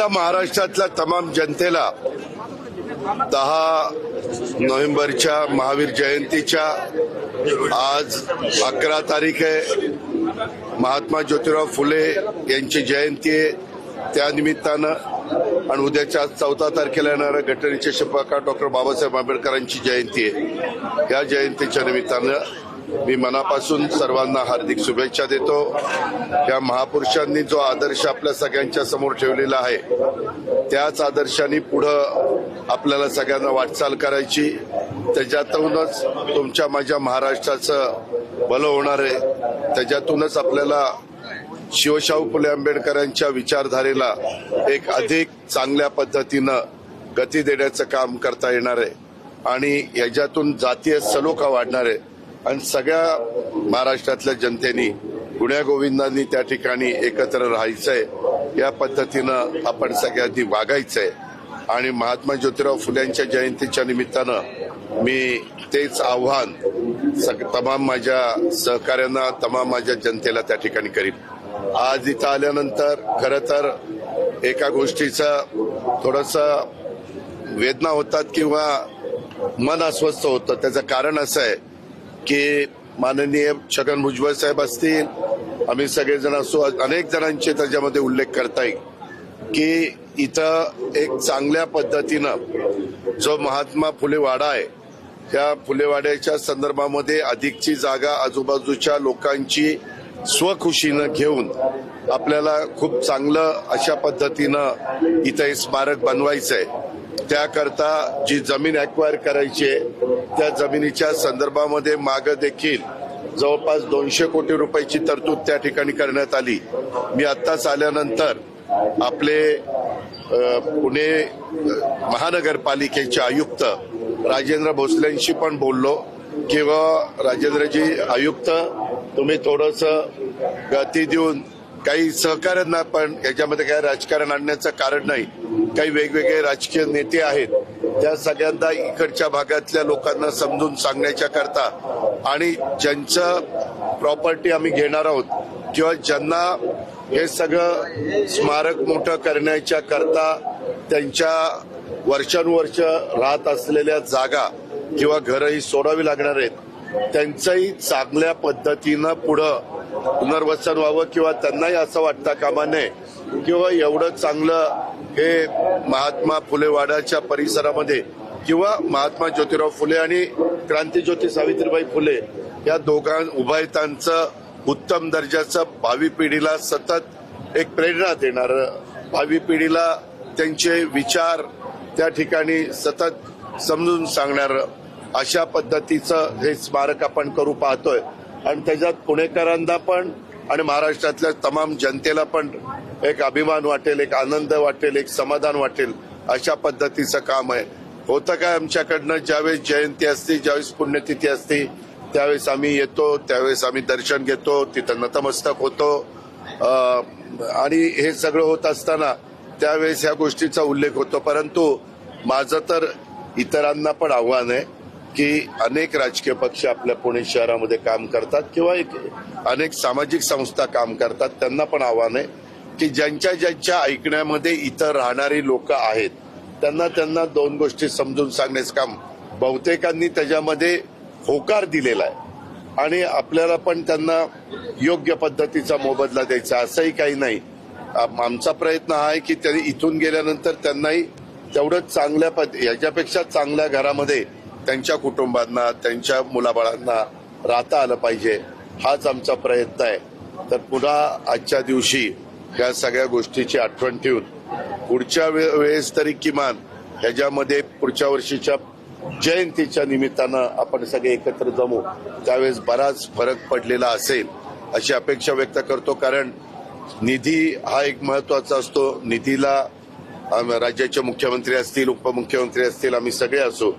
पहिल्यांदा महाराष्ट्रातल्या तमाम जनतेला 10 नोव्हेंबरच्या महावीर जयंतीच्या आज 11 तारीख आहे. महात्मा ज्योतिराव फुले यांची जयंती आहे. त्या निमित्तानं आणि उद्याच्या 14 तारखेला येणाऱ्या घटनेचे शपथकार डॉक्टर बाबासाहेब आंबेडकरांची जयंती आहे. या जयंतीच्या निमित्तानं मी मनापासून सर्वांना हार्दिक शुभेच्छा देतो. या महापुरुषांनी जो आदर्श आपल्या सगळ्यांच्या समोर ठेवलेला आहे त्याच आदर्शांनी पुढं आपल्याला सगळ्यांना वाटचाल करायची. त्याच्यातूनच तुमच्या माझ्या महाराष्ट्राचं भलं होणार आहे. त्याच्यातूनच आपल्याला शिवशाहू फुले आंबेडकरांच्या विचारधारेला एक अधिक चांगल्या पद्धतीनं गती देण्याचं काम करता येणार आहे आणि याच्यातून जातीय सलोखा वाढणार आहे आणि सगळ्या महाराष्ट्रातल्या जनतेनी गुण्यागोविंदांनी त्या ठिकाणी एकत्र राहायचंय. या पद्धतीनं आपण सगळ्यांनी वागायचंय आणि महात्मा ज्योतिराव फुल्यांच्या जयंतीच्या निमित्तानं मी तेच आव्हान तमाम माझ्या सहकाऱ्यांना तमाम माझ्या जनतेला त्या ठिकाणी करीन. आज इथं आल्यानंतर खरं तर एका गोष्टीचं थोडंसं वेदना होतात किंवा मन अस्वस्थ होतं. त्याचं कारण असं आहे की माननीय छगन भुजबळ साहेब असतील, आम्ही सगळेजण असो, अनेक जणांचे त्याच्यामध्ये उल्लेख करता येईल की इथं एक चांगल्या पद्धतीनं जो महात्मा फुले वाडा आहे त्या फुलेवाड्याच्या संदर्भामध्ये अधिकची जागा आजूबाजूच्या लोकांची स्वखुशीनं घेऊन आपल्याला खूप चांगलं अशा पद्धतीनं इथं हे स्मारक बनवायचंय. त्याकरता जी जमीन अक्वायर करायची आहे त्या जमिनीच्या संदर्भामध्ये मागं देखील जवळपास 200 कोटी रुपयाची तरतूद त्या ठिकाणी करण्यात आली. मी आत्ताच आल्यानंतर आपले पुणे महानगरपालिकेचे आयुक्त राजेंद्र भोसलेंशी पण बोललो किंवा राजेंद्रजी आयुक्त तुम्ही थोडंसं गती देऊन काही सहकार्यांना पण याच्यामध्ये काही राजकारण आणण्याचं कारण नाही. काही वेगवेगळे राजकीय नेते आहेत त्या सगळ्यांना इकडच्या भागातल्या लोकांना समजून सांगण्याच्या करता आणि ज्यांचं प्रॉपर्टी आम्ही घेणार आहोत किंवा ज्यांना हे सगळं स्मारक मोठं करण्याच्या करता त्यांच्या वर्षानुवर्ष राहत असलेल्या जागा किंवा घरंही सोडावी लागणार आहेत त्यांचंही चांगल्या पद्धतीनं पुढं पुनर्वसन व्हावं किंवा त्यांनाही असं वाटता कामा नये किंवा एवढं चांगलं हे महात्मा फुले वाड्याच्या परिसरामध्ये किंवा महात्मा ज्योतिराव फुले आणि क्रांतीज्योती सावित्रीबाई फुले या उभयतांचं उत्तम दर्जाचं भावी पिढीला सतत एक प्रेरणा देणारं, भावी पिढीला त्यांचे विचार त्या ठिकाणी सतत समजून सांगणारं अशा पद्धतीचं हे स्मारक आपण करू पाहतोय आणि त्याच्यात पुणेकरांना पण आणि महाराष्ट्रातल्या तमाम जनतेला पण एक अभिमान वाटेल, एक आनंद वाटेल, एक समाधान वाटेल अशा पद्धतीचं काम आहे. होतं काय आमच्याकडनं ज्यावेळेस जयंती असते, ज्यावेळेस पुण्यतिथी असते त्यावेळेस आम्ही येतो, त्यावेळेस आम्ही दर्शन घेतो, तिथं नतमस्तक होतो आणि हे सगळं होत असताना त्यावेळेस ह्या गोष्टीचा उल्लेख होतो. परंतु माझं तर इतरांना पण आव्हान आहे की अनेक राजकीय पक्ष आपल्या पुणे शहरामध्ये काम करतात किंवा अनेक सामाजिक संस्था काम करतात. त्यांना पण आव्हान आहे की ज्यांच्या ऐकण्यामध्ये इतर राहणारी लोक आहेत त्यांना 2 गोष्टी समजून सांगण्याचं काम बहुतेकांनी त्याच्यामध्ये होकार दिलेला आहे आणि आपल्याला पण त्यांना योग्य पद्धतीचा मोबदला द्यायचा असंही काही नाही. आमचा प्रयत्न हा आहे की त्यांनी इथून गेल्यानंतर त्यांनाही तेवढंच चांगल्या याच्यापेक्षा चांगल्या घरामध्ये त्यांच्या कुटुंबांना त्यांच्या मुलाबाळांना राहता आलं पाहिजे हाच आमचा प्रयत्न आहे. तर पुन्हा आजच्या दिवशी या सगळ्या गोष्टीची आठवण ठेवून पुढच्या वेळेस तरी किमान ह्याच्यामध्ये पुढच्या वर्षीच्या जयंतीच्या निमित्तानं आपण सगळे एकत्र जमू त्यावेळेस बराच फरक पडलेला असेल अशी अपेक्षा व्यक्त करतो. कारण निधी हा एक महत्वाचा असतो. निधीला राज्याचे मुख्यमंत्री असतील, उपमुख्यमंत्री असतील, आम्ही सगळे असो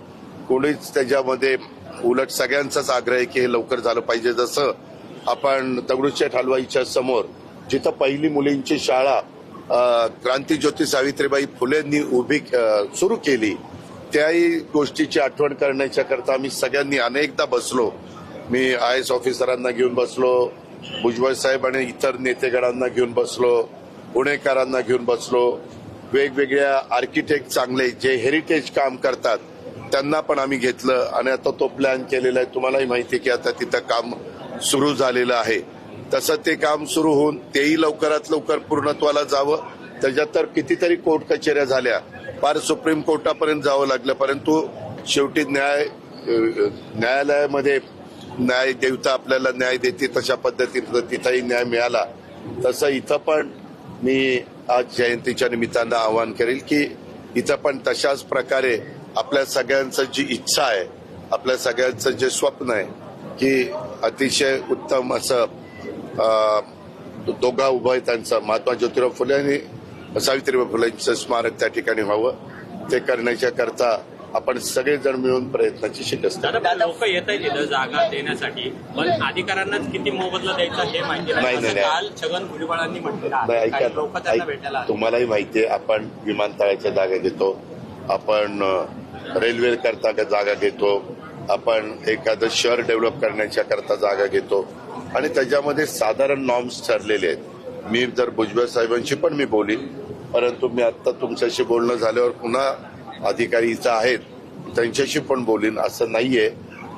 कोणीच त्याच्यामध्ये उलट सगळ्यांचाच आग्रह आहे की हे लवकर झालं पाहिजे. जसं आपण दगडूशेठ हलवाईच्या समोर जिथं पहिली मुलींची शाळा क्रांतीज्योती सावित्रीबाई फुलेंनी सुरू केली त्याही गोष्टीची आठवण करण्याच्या करता आम्ही सगळ्यांनी अनेकदा बसलो. मी IAS ऑफिसरांना घेऊन बसलो, भुजबळ साहेब आणि इतर नेतेगणांना घेऊन बसलो, पुणेकरांना घेऊन बसलो, वेगवेगळ्या आर्किटेक्ट चांगले जे हेरिटेज काम करतात त्यांना पण आम्ही घेतलं आणि आता तो प्लॅन केलेला आहे. तुम्हालाही माहिती आहे की आता तिथं काम सुरू झालेलं आहे. तसं ते काम सुरू होऊन तेही लवकरात लवकर पूर्णत्वाला जावं. त्याच्यात तर कितीतरी कोर्ट कचेऱ्या झाल्या, फार सुप्रीम कोर्टापर्यंत जावं लागलं, परंतु शेवटी न्यायालयामध्ये न्याय देवता आपल्याला न्याय देते तशा पद्धतीनं तिथंही न्याय मिळाला. तसं इथं पण मी आज जयंतीच्या निमित्तानं आवाहन करेल की इथं पण तशाच प्रकारे आपल्या सगळ्यांचं जी इच्छा आहे, आपल्या सगळ्यांचं जे स्वप्न आहे की अतिशय उत्तम असं दोघा उभयतांचं महात्मा ज्योतिराव फुले आणि सावित्रीबाई फुलेंचं स्मारक त्या ठिकाणी व्हावं. ते करण्याच्या करता आपण सगळेजण मिळून प्रयत्नाची शिकस्त. लोक येत आहेत तिथं जागा देण्यासाठी, पण अधिकाऱ्यांनाच किती मोबदला द्यायचा हे माहिती नाही. काल छगन भुजबळांनी म्हटलेलं लोक त्यांना भेटायला. तुम्हालाही माहिती आहे, आपण विमानतळाच्या जागा घेतो, आपण रेल्वे करता जागा घेतो, आपण एखादं शहर डेव्हलप करण्याच्या करता जागा घेतो आणि त्याच्यामध्ये साधारण नॉर्म्स ठरलेले आहेत. मी जर भुजबळ साहेबांशी पण मी बोलीन, परंतु मी आता तुमच्याशी बोलणं झाल्यावर पुन्हा अधिकारी इथं आहेत त्यांच्याशी पण बोलीन. असं नाहीये,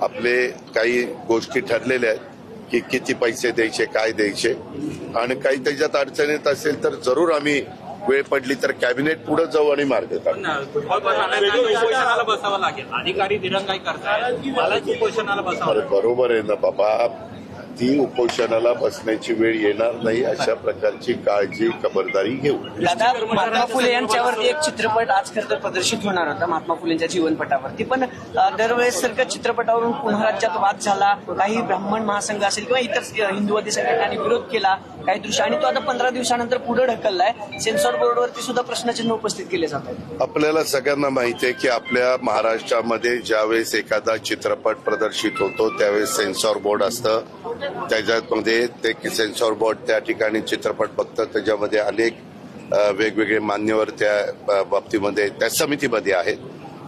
आपले काही गोष्टी ठरलेल्या आहेत की किती पैसे द्यायचे, काय द्यायचे, आणि काही त्याच्यात अडचणीत असेल तर जरूर आम्ही वेळ पडली तर कॅबिनेट पुढे जाऊ आणि मार्ग काढू. उपोषणाला बसावं लागेल, अधिकारी दिरंगाई करतात, मलाच उपोषणाला बसावं. बरोबर आहे ना बाबा, ती उपोषणाला बसण्याची वेळ येणार नाही अशा प्रकारची काळजी खबरदारी घेऊ. दादा, महात्मा फुले यांच्यावरती एक चित्रपट आज खरं तर प्रदर्शित होणार होता महात्मा फुलेंच्या जीवनपटावरती, पण दरवेळेस सारखं चित्रपटावरून पुन्हा राज्यात वाद झाला. काही ब्राह्मण महासंघ असेल किंवा इतर हिंदुवादी संघटनांनी विरोध केला काही दृश्य, आणि तो आता 15 दिवसानंतर पुढे ढकललाय. सेन्सॉर बोर्डवरती सुद्धा प्रश्नचिन्ह उपस्थित केले जात आहेत. आपल्याला सगळ्यांना माहिती आहे की आपल्या महाराष्ट्रामध्ये ज्यावेळेस एखादा चित्रपट प्रदर्शित होतो त्यावेळेस सेन्सॉर बोर्ड असतं. त्याच्यामध्ये ते सेन्सॉर बोर्ड त्या ठिकाणी चित्रपट बघतं. त्याच्यामध्ये अनेक वेगवेगळे मान्यवर त्या बाबतीमध्ये त्या समितीमध्ये आहेत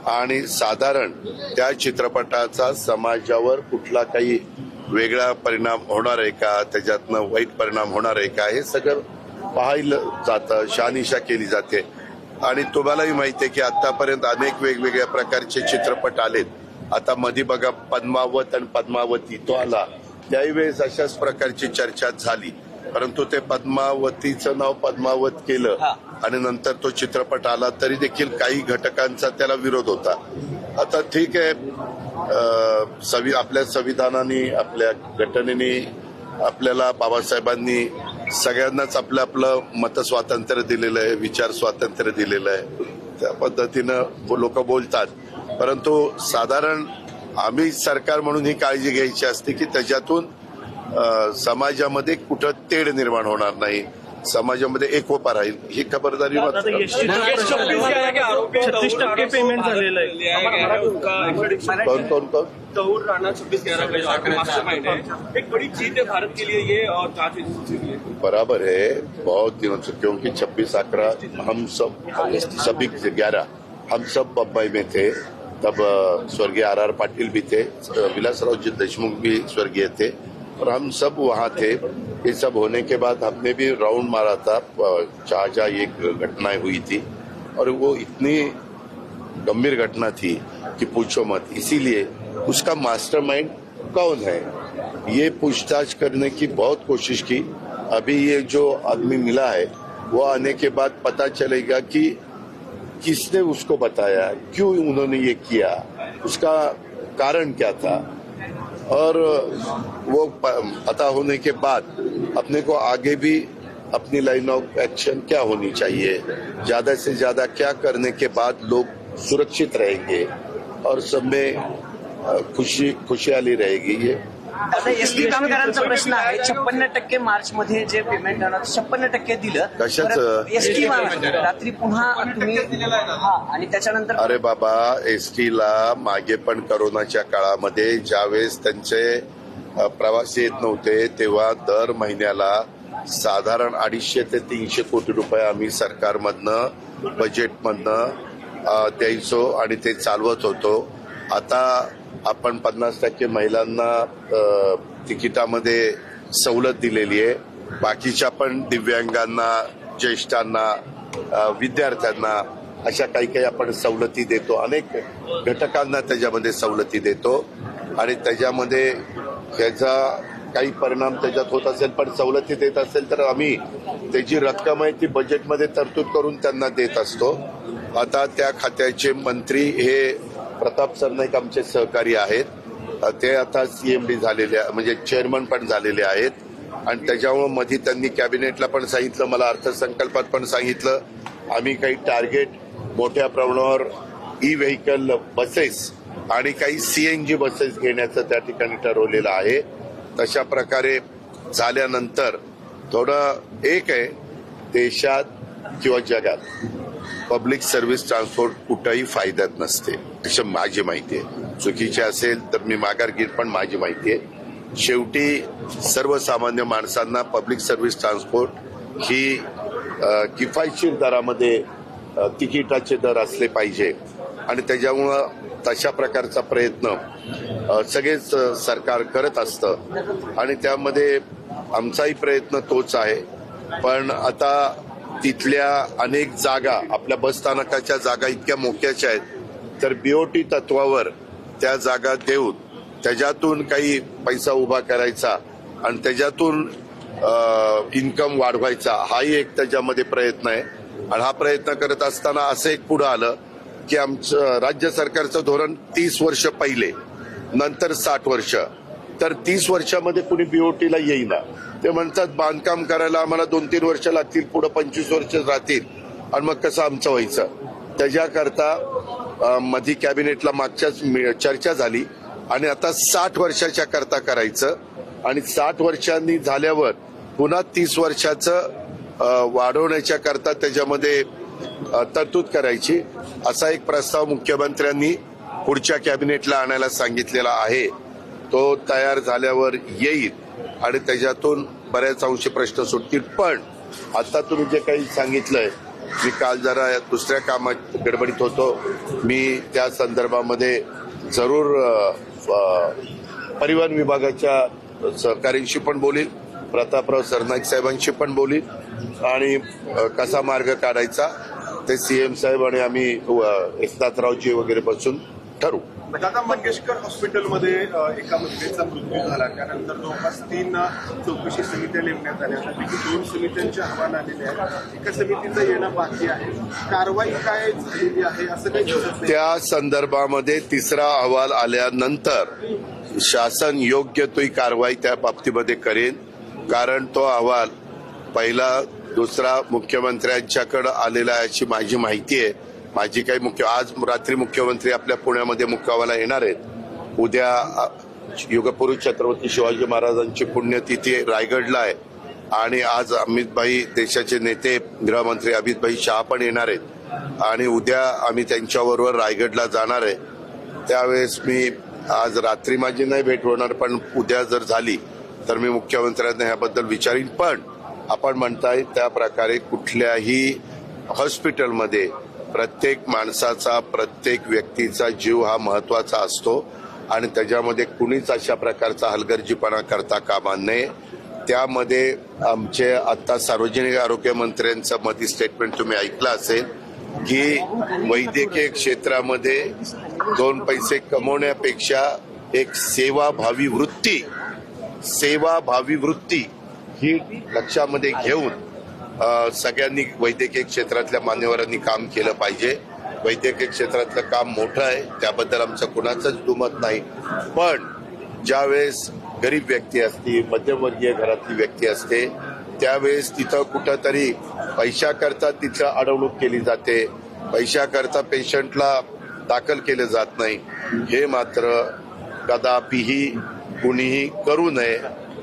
आणि साधारण त्या चित्रपटाचा समाजावर कुठला काही वेगळा परिणाम होणार आहे का, त्याच्यातनं वाईट परिणाम होणार आहे का, हे सगळं पाहिलं जातं, शहानिशा केली जाते. आणि तुम्हालाही माहिती आहे की आतापर्यंत अनेक वेगवेगळ्या प्रकारचे चित्रपट आलेत. आता मध्ये बघा पद्मावत आणि पद्मावती तो आला, त्यावेळेस अशाच प्रकारची चर्चा झाली, परंतु ते पद्मावतीचं नाव पद्मावत केलं आणि नंतर तो चित्रपट आला तरी देखील काही घटकांचा त्याला विरोध होता. आता ठीक आहे, आपल्या संविधानाने, आपल्या घटनेने आपल्याला बाबासाहेबांनी सगळ्यांनाच आपलं आपलं मत स्वातंत्र्य दिलेलं आहे, विचार स्वातंत्र्य दिलेलं आहे. त्या पद्धतीनं लोक बोलतात, परंतु साधारण आम्ही सरकार म्हणून ही काळजी घ्यायची असते की त्याच्यातून समाजामध्ये कुठं तेढ निर्माण होणार नाही, समाजामध्ये एकोपा राहील, ही खबरदारी. 36% पेमेंट झालेलं आहे. कौन तहूर राणा 26/11 मास्टरमाइंड है, एक बड़ी जीत है भारत के लिए ये और जांच एजेंसी के लिए. बराबर है, बहुत दिनों से, क्योंकि 26/11 हम सब 26/11 हम सब बम्बई में थे. तब स्वर्गीय R.R. पाटिल भी थे, विलासराव देशमुख भी स्वर्गीय थे और हम सब वहाँ थे. ये सब होने के बाद हमने भी राउंड मारा था जहाँ ये घटनाएं हुई थी और वो इतनी गंभीर घटना थी कि पूछो मत. इसीलिए उसका मास्टरमाइंड कौन है ये पूछताछ करने की बहुत कोशिश की. अभी ये जो आदमी मिला है वो आने के बाद पता चलेगा कि किसने उसको बताया, क्यों उन्होंने ये किया, उसका कारण क्या था, और वो पता होने के बाद अपने को आगे भी अपनी लाइन ऑफ एक्शन क्या होनी चाहिए, ज्यादा से ज्यादा क्या करने के बाद लोग सुरक्षित रहेंगे और सब में खुशहाली रहेगी. ये आता एसटी कामगारांचा प्रश्न आहे. 56% मार्च मध्ये जे पेमेंट 56% दिलं, एसटी रात्री पुन्हा तुम्ही आणि त्याच्यानंतर. अरे बाबा, एसटीला मागे पण कोरोनाच्या काळामध्ये ज्यावेळेस त्यांचे प्रवासी येत नव्हते तेव्हा दर महिन्याला साधारण 250 ते 300 कोटी रुपये आम्ही सरकारमधनं बजेटमधनं द्यायचो आणि ते चालवत होतो. आता आपण 50% महिलांना तिकिटामध्ये सवलत दिलेली आहे. बाकीच्या पण दिव्यांगांना, ज्येष्ठांना, विद्यार्थ्यांना अशा काही आपण सवलती देतो, अनेक घटकांना त्याच्यामध्ये सवलती देतो आणि त्याच्यामध्ये त्याचा काही परिणाम त्याच्यात होत असेल, पण सवलती देत असेल तर आम्ही त्याची रक्कम आहे ती बजेटमध्ये तरतूद करून त्यांना देत असतो. आता त्या खात्याचे मंत्री हे प्रताप सरनाईक आमचे सहकारी आहेत, ते आता CMD झालेले म्हणजे चेअरमन पण झालेले आहेत आणि त्याच्यामुळे मध्ये त्यांनी कॅबिनेटला पण सांगितलं, मला अर्थसंकल्पात पण सांगितलं, आम्ही काही टार्गेट मोठ्या प्रमाणावर ई-व्हेकल बसेस आणि काही CNG बसेस घेण्याचं त्या ठिकाणी ठरवलेलं आहे. तशा प्रकारे झाल्यानंतर थोडं एक आहे, देशात किंवा जगात पब्लिक सर्व्हिस ट्रान्सपोर्ट कुठंही फायद्यात नसते, अशी माझी माहिती आहे. चुकीची असेल तर मी माघार घेईन, पण माझी माहिती आहे. शेवटी सर्वसामान्य माणसांना पब्लिक सर्व्हिस ट्रान्सपोर्ट ही किफायतशीर दरामध्ये तिकिटाचे दर असले पाहिजे आणि त्याच्यामुळं तशा प्रकारचा प्रयत्न सगळेच सरकार करत असतं आणि त्यामध्ये आमचाही प्रयत्न तोच आहे. पण आता तिथल्या अनेक जागा, आपल्या बसस्थानकाच्या जागा इतक्या मोक्याच्या आहेत, तर BOT तत्वावर त्या जागा देऊन त्याच्यातून काही पैसा उभा करायचा आणि त्याच्यातून इन्कम वाढवायचा, हाही एक त्याच्यामध्ये प्रयत्न आहे. आणि हा प्रयत्न करत असताना असं एक पुढं आलं की आमचं राज्य सरकारचं धोरण 30 वर्ष पहिले, नंतर 60 वर्ष, तर 30 वर्षामध्ये कुणी BOTला येईना. ते म्हणतात बांधकाम करायला आम्हाला 2-3 वर्ष लागतील, पुढे 25 वर्ष राहतील आणि मग कसं आमचं व्हायचं. त्याच्याकरता मध्ये कॅबिनेटला मागच्याच चर्चा झाली आणि आता 60 वर्षाच्या करता करायचं आणि 60 वर्षांनी झाल्यावर पुन्हा 30 वर्षाचं वाढवण्याच्या करता त्याच्यामध्ये तरतूद करायची, असा एक प्रस्ताव मुख्यमंत्र्यांनी पुढच्या कॅबिनेटला आणायला सांगितलेला आहे. तो तयार झाल्यावर येईल आणि त्याच्यातून बऱ्याच अंशी प्रश्न सुटतील. पण आता तुम्ही जे काही सांगितलंय, मी काल जरा दुसऱ्या कामात गडबडीत होतो, मी त्या संदर्भामध्ये जरूर परिवहन विभागाच्या सहकाऱ्यांशी पण बोलील, प्रतापराव सरनाईक साहेबांशी पण बोलील आणि कसा मार्ग काढायचा ते CM साहेब आणि आम्ही एकनाथरावजी वगैरे बसून ठरवू. लता मंगेशकर हॉस्पिटलमध्ये एका महिलेचा मृत्यू झाला, त्यानंतर जवळपास 3 चौकशी समित्या नेमण्यात आल्या, त्यापैकी 2 समित्यांचे अहवाल आलेले आहेत, एका समितीचं येणं बाकी आहे. कारवाई काय झालेली आहे असं काही दिसत नाही. त्या संदर्भामध्ये 3रा अहवाल आल्यानंतर शासन योग्य तो कारवाई त्या बाबतीमध्ये करेन, कारण तो अहवाल पहिला 2रा मुख्यमंत्र्यांच्याकडे आलेला आहे अशी माझी माहिती आहे. माझी काही आज रात्री मुख्यमंत्री आपल्या पुण्यामध्ये मुक्कामाला येणार आहेत. उद्या युगपुरुष छत्रपती शिवाजी महाराजांची पुण्यतिथी रायगडला आहे आणि आज अमितभाई, देशाचे नेते गृहमंत्री अमितभाई शहा पण येणार आहेत आणि उद्या आम्ही त्यांच्याबरोबर रायगडला जाणार आहे. त्यावेळेस मी आज रात्री माझी नाही भेट होणार, पण उद्या जर झाली तर मी मुख्यमंत्र्यांना ह्याबद्दल विचारीन. पण आपण म्हणताय त्या प्रकारे कुठल्याही हॉस्पिटलमध्ये प्रत्येक माणसाचा, प्रत्येक व्यक्तीचा जीव हा महत्वाचा असतो आणि त्याच्यामध्ये कुणीच अशा प्रकारचा हलगर्जीपणा करता कामा नये. त्यामध्ये आमचे आता सार्वजनिक आरोग्य मंत्र्यांचं मध्ये स्टेटमेंट तुम्ही ऐकलं असेल की वैद्यकीय क्षेत्रामध्ये 2 पैसे कमवण्यापेक्षा एक सेवाभावी वृत्ती ही लक्षामध्ये घेऊन सगळ्यांनी वैद्यकीय क्षेत्रातल्या मान्यवरांनी काम केलं पाहिजे. वैद्यकीय क्षेत्रातलं काम मोठं आहे, त्याबद्दल आमचं कुणाचंच दुमत नाही. पण ज्यावेळेस गरीब व्यक्ती असते, मध्यमवर्गीय घरातली व्यक्ती असते, त्यावेळेस तिथं कुठंतरी पैशाकरता तिथं अडवणूक केली जाते, पैशाकरता पेशंटला दाखल केलं जात नाही. हे मात्र कदापिही कुणीही करू नये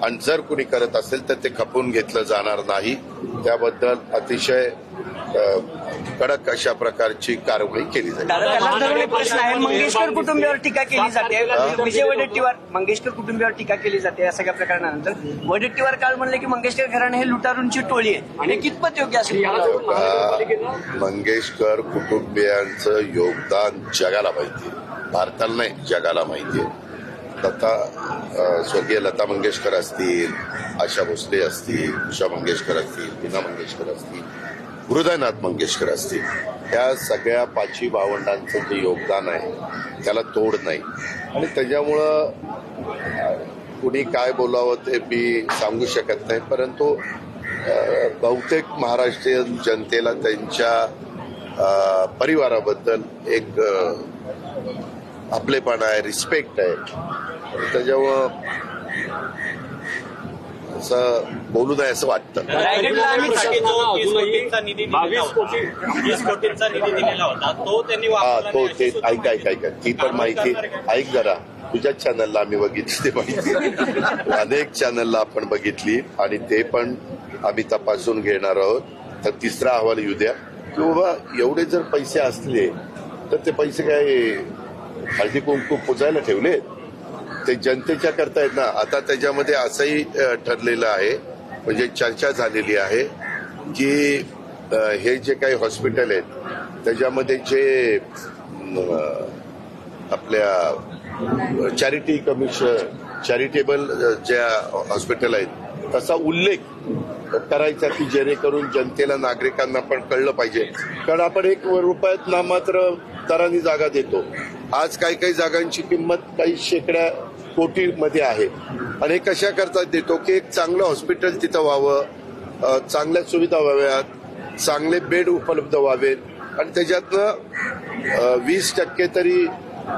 आणि जर कुणी करत असेल तर ते खपवून घेतलं जाणार नाही. त्याबद्दल अतिशय कडक अशा प्रकारची कारवाई केली जाईल. प्रश्न आहे, मंगेशकर कुटुंबियावर टीका केली जाते, विजय वडेट्टीवार मंगेशकर कुटुंबियावर टीका केली जाते या सगळ्या प्रकरणानंतर. वडेट्टीवार काल म्हणले की मंगेशकर घराणे हे लुटारूंची टोळी आहे आणि कितपत योग्य असेल? मंगेशकर कुटुंबियांचं योगदान जगाला माहिती आहे, भारताला नाही जगाला माहिती आहे. स्वर्गीय लता मंगेशकर असतील, आशा भोसले असतील, उषा मंगेशकर असतील, मीना मंगेशकर असतील, हृदयनाथ मंगेशकर असतील, ह्या सगळ्या पाची भावंडांचं जे योगदान आहे त्याला तोड नाही. आणि त्याच्यामुळं कुणी काय बोलावं ते मी सांगू शकत नाही, परंतु बहुतेक महाराष्ट्रीयन जनतेला त्यांच्या परिवाराबद्दल एक आपलेपणा आहे, रिस्पेक्ट आहे. त्याच्यामुळं असं बोलू नये असं वाटतं. रायगडसाठी जो 20 कोटींचा निधी दिलेला होता, 20 कोटींचा निधी दिलेला होता तो त्यांनी वापरला तो नाही ते अशी सुद्धा ऐक ती पण माहिती ऐक जरा. तुझ्याच चॅनलला आम्ही बघितली ते माहिती, अनेक चॅनलला आपण बघितली आणि ते पण आम्ही तपासून घेणार आहोत. तर तिसरा अहवाल येऊ द्या की बाबा एवढे जर पैसे असले तर ते पैसे काय हळदी कुंकू पुजायला ठेवले, ते जनतेच्या करता आहेत ना. आता त्याच्यामध्ये असंही ठरलेलं आहे, म्हणजे चर्चा झालेली आहे की हे जे काही हॉस्पिटल आहेत त्याच्यामध्ये जे आपल्या चॅरिटेबल ज्या हॉस्पिटल आहेत तसा उल्लेख करायचा की जेणेकरून जनतेला, नागरिकांना पण कळलं पाहिजे. कारण आपण 1 रुपयात नामात्र दराने जागा देतो. आज काही काही जागांची किंमत काही शेकड्या कोटीमध्ये आहे. आणि हे कशा करता देतो की एक चांगलं हॉस्पिटल तिथं व्हावं, चांगल्या सुविधा व्हाव्यात, चांगले बेड उपलब्ध व्हावेत आणि त्याच्यातनं 20% तरी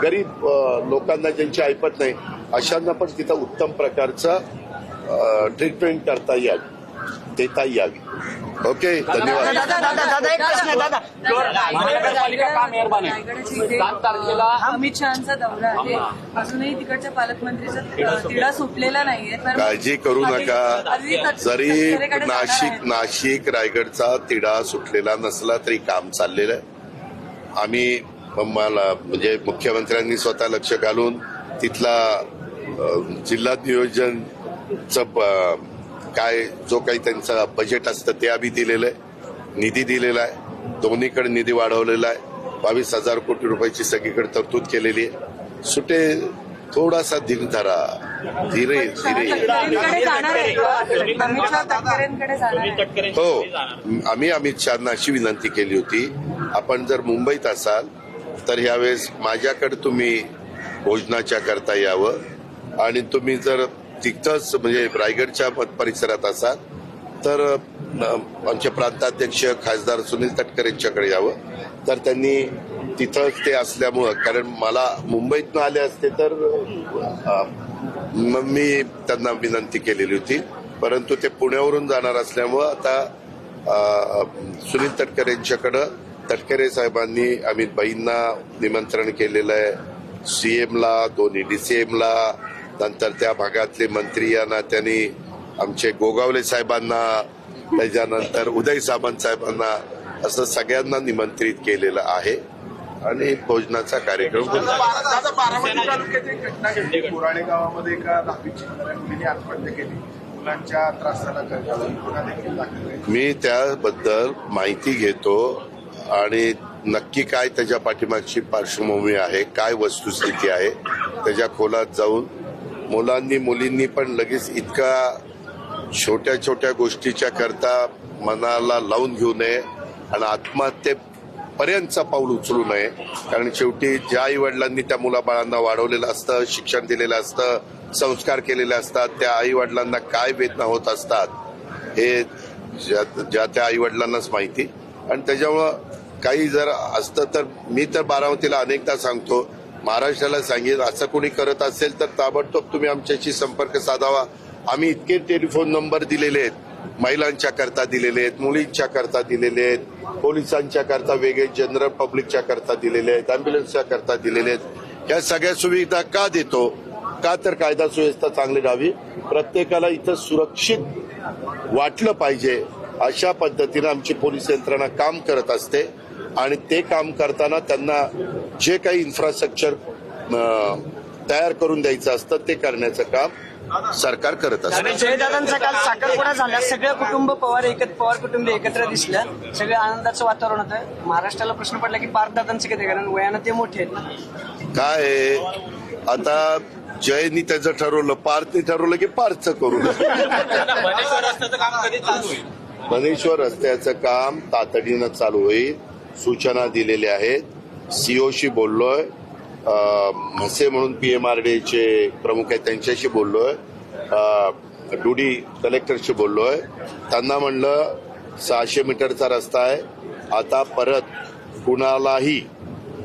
गरीब लोकांना ज्यांची ऐपत नाही अशांना पण तिथं उत्तम प्रकारचा ट्रीटमेंट करता यावी, देता यावी. ओके, धन्यवाद. दादा एक प्रश्न दादा. अमित शहाचा दौरा आहे, अजूनही तिकडच्या पालकमंत्रीचा तिढा सुटलेला नाहीये. काळजी करू नका. जरी नाशिक रायगडचा तिढा सुटलेला नसला तरी काम चाललेलं आहे. आम्ही मला म्हणजे मुख्यमंत्र्यांनी स्वतः लक्ष घालून तिथला जिल्हा नियोजनचं काय जो काही त्यांचं बजेट असतं ते आम्ही दिलेलं आहे, निधी दिलेला आहे. दोन्हीकडे निधी वाढवलेला आहे. 22,000 कोटी रुपयाची सगळीकडे तरतूद केलेली आहे. सुटे थोडासा धीर धरा, धीरे हो. आम्ही अमित शहाना अशी विनंती केली होती, आपण जर मुंबईत असाल तर यावेळेस माझ्याकडे तुम्ही भोजनाच्या करता यावं आणि तुम्ही जर तिथंच म्हणजे रायगडच्या परिसरात असाल तर आमचे प्रांताध्यक्ष खासदार सुनील तटकरेंच्याकडे यावं. तर त्यांनी तिथंच ते असल्यामुळं, कारण मला मुंबईतनं आले असते तर मी त्यांना विनंती केलेली होती, परंतु ते पुण्यावरून जाणार असल्यामुळं आता सुनील तटकरेंच्याकडं तटकरे साहेबांनी अमित भाईंना निमंत्रण केलेलं आहे. सीएमला, दोन्ही डीसीएमला, नंतर त्या भागातले मंत्री यांना त्यांनी आमचे गोगावले साहेबांना, त्याच्यानंतर उदय सामंत साहेबांना, असं सगळ्यांना निमंत्रित केलेलं आहे आणि भोजनाचा कार्यक्रम होता. बारामती तालुक्यात एक घटना घडली. पुराणे गावामध्ये एका 10वीची मुलीने आत्महत्या केली. मुलांच्या त्रासाला गुन्हा देखील दाखल आहे. मी त्याबद्दल माहिती घेतो आणि नक्की काय त्याच्या पाठीमागची पार्श्वभूमी आहे, काय वस्तुस्थिती आहे, त्याच्या खोलात जाऊन मुलांनी मुलींनी पण लगेच इतका छोट्या छोट्या गोष्टीच्या करता मनाला लावून घेऊ नये आणि आत्महत्येपर्यंतचा पाऊल उचलू नये. कारण शेवटी ज्या आई वडिलांनी त्या मुलाबाळांना वाढवलेलं असतं, शिक्षण दिलेलं असतं, संस्कार केलेले असतात, त्या आई वडिलांना काय वेदना होत असतात हे ज्या त्या आई वडिलांनाच माहिती. आणि त्याच्यामुळं काही जर असतं तर मी तर बारामतीला अनेकदा सांगतो, महाराष्ट्राला सांगेन, असं कोणी करत असेल तर ताबडतोब तुम्ही आमच्याशी संपर्क साधावा. आम्ही इतके टेलिफोन नंबर दिलेले आहेत, महिलांच्या करता दिलेले आहेत, मुलींच्या करता दिलेले आहेत, पोलिसांच्या करता वेगळे, जनरल पब्लिकच्या करता दिलेले आहेत, अँब्युलन्सच्या करता दिलेले आहेत. या सगळ्या सुविधा का देतो? का तर कायदा सुव्यवस्था चांगली राहावी, प्रत्येकाला इथं सुरक्षित वाटलं पाहिजे अशा पद्धतीनं आमची पोलीस यंत्रणा काम करत असते. आणि ते काम करताना त्यांना जे काही इन्फ्रास्ट्रक्चर तयार करून द्यायचं असतं ते करण्याचं काम सरकार करत असतं. जयदादांचा काल साखरपुडा झाला, सगळं कुटुंब पवार कुटुंब एकत्र दिसलं, सगळं आनंदाचं वातावरण होतं. महाराष्ट्राला प्रश्न पडला की पार्थदादांचं किती, कारण वयानं ते मोठे आहेत ना. काय आता जयनी त्याचं ठरवलं, पार्थने ठरवलं की पार्थचं करू. बनेश्वर रस्त्याचं काम कधी चालू होईल? मनेश्वर रस्त्याचं काम तातडीनं चालू होईल, सूचना दिलेल्या आहेत. सीओशी बोललोय, म्हसे म्हणून PMRDAचे प्रमुख आहेत त्यांच्याशी बोललोय, डुडी कलेक्टरशी बोललोय. त्यांना म्हणलं 600 मीटरचा रस्ता आहे, आता परत कुणालाही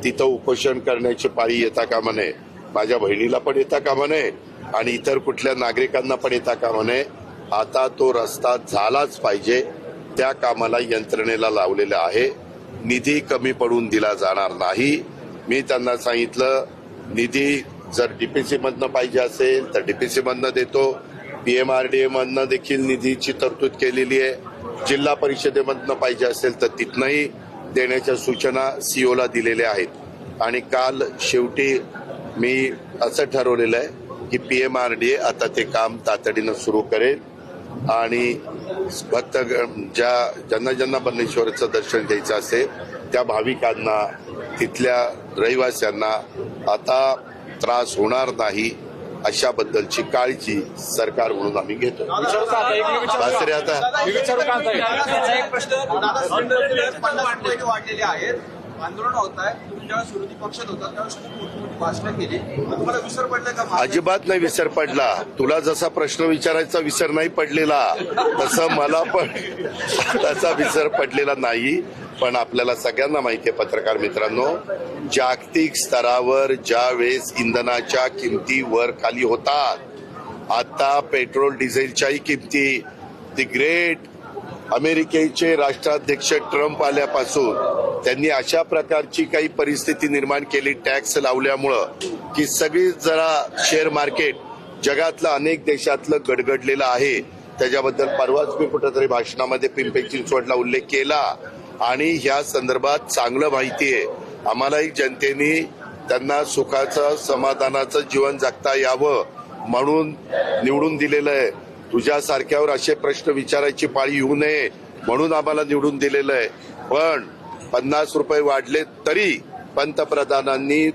तिथं उपोषण करण्याची पाळी येता कामा नये. माझ्या बहिणीला पण येता कामा नये आणि इतर कुठल्या नागरिकांना पण येता कामा नये. आता तो रस्ता झालाच पाहिजे. त्या कामाला यंत्रणेला लावलेलं आहे. निधी कमी पडून दिला जाणार नाही. मी त्यांना सांगितलं, निधी जर DPC मधनं पाहिजे असेल तर DPC मधनं देतो. PMRDA मधनं देखील निधीची तरतूद केलेली आहे. जिल्हा परिषदेमधनं पाहिजे असेल तर तिथनंही देण्याच्या सूचना CO ला दिलेल्या आहेत. आणि काल शेवटी मी असं ठरवलेलं आहे की PMRDA आता ते काम तातडीनं सुरू करेल आणि फक्त ज्यांना बन्नेश्वरचं दर्शन घ्यायचं असेल त्या भाविकांना, तिथल्या रहिवाशांना आता त्रास होणार नाही अशाबद्दलची काळजी सरकार म्हणून आम्ही घेतो. सासरे आता वाढलेले आहेत, आंदोलन होत आहे. तुम्ही जेव्हा विरोधी पक्षात होता त्यावेळेस मोठी भाषणं केली, तुम्हाला विसर पडला का? अजिबात नाही विसर पडला. तुला जसा प्रश्न विचारायचा विसर नाही पडलेला तसं मला पण तसा विसर पडलेला नाही. पण आपल्याला सगळ्यांना माहिती आहे पत्रकार मित्रांनो, जागतिक स्तरावर ज्या वेळेस इंधनाच्या किमती वर खाली होतात, आता पेट्रोल डिझेलच्याही किमती, दी ग्रेट अमेरिकेचे राष्ट्राध्यक्ष ट्रम्प आल्यापासून त्यांनी अशा प्रकारची काही परिस्थिती निर्माण केली टॅक्स लावल्यामुळं की सगळी जरा शेअर मार्केट जगातलं अनेक देशातलं गडगडलेलं आहे. त्याच्याबद्दल परवाच मी कुठेतरी भाषणामध्ये पिंपरी चिंचवडला उल्लेख केला आणि ह्या संदर्भात चांगलं माहिती आहे. आम्हालाही जनतेने त्यांना सुखाचं समाधानाचं जीवन जगता यावं म्हणून निवडून दिलेलं आहे. तुझ्यासारख्यावर असे प्रश्न विचारायची पाळी येऊ नये म्हणून आम्हाला निवडून दिलेलं आहे. पण 50 रुपये वाढले तरी पंतप्रधानांनी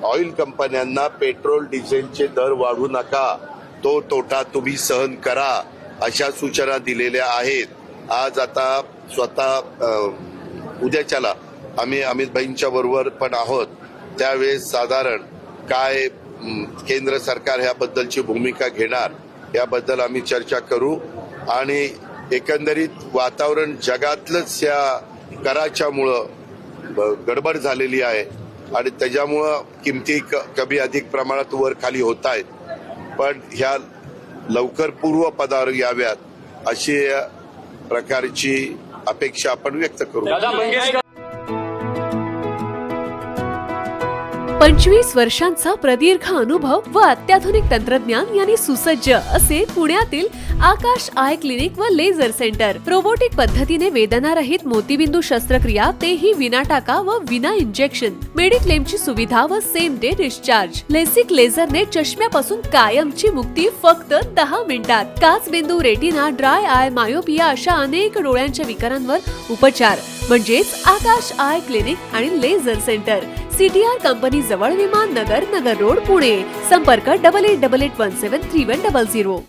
ऑइल कंपन्यांना पेट्रोल डिझेलचे दर वाढवू नका, तो तोटा तुम्ही सहन करा अशा सूचना दिलेल्या आहेत. आज आता स्वतः उद्याच्याला आम्ही अमित भाईंच्या बरोबर पण आहोत. त्यावेळेस साधारण काय केंद्र सरकार ह्याबद्दलची भूमिका घेणार याबद्दल आम्ही चर्चा करू. आणि एकंदरीत वातावरण जगातलंच या कराच्यामुळं गडबड झालेली आहे आणि त्याच्यामुळं किमती कमी अधिक प्रमाणात वर खाली होत आहेत. पण ह्या लवकर पूर्वपदावर याव्यात अशी प्रकारची अपेक्षा आपण व्यक्त करू. 25 वर्षांचा प्रदीर्घ अनुभव व अत्याधुनिक तंत्रज्ञान यांनी सुसज्ज असे पुण्यातील आकाश आय क्लिनिक व लेझर सेंटर. रोबोटिक पद्धतीने वेदनारहित मोतीबिंदू शस्त्रक्रिया, तेही विना टाका व विना इंजेक्शन. मेडिक्लेमची सुविधा व सेम डे डिस्चार्ज. लेसिक लेझरने चष्म्यापासून कायमची मुक्ती फक्त 10 मिनिटात. काचबिंदू, रेटिना, ड्राय आय, मायोपिया अशा अनेक डोळ्यांच्या विकारांवर उपचार म्हणजेच आकाश आय क्लिनिक आणि लेझर सेंटर. CTR कंपनी जवळ, विमान नगर, नगर रोड, पुणे. संपर्क 8888173100.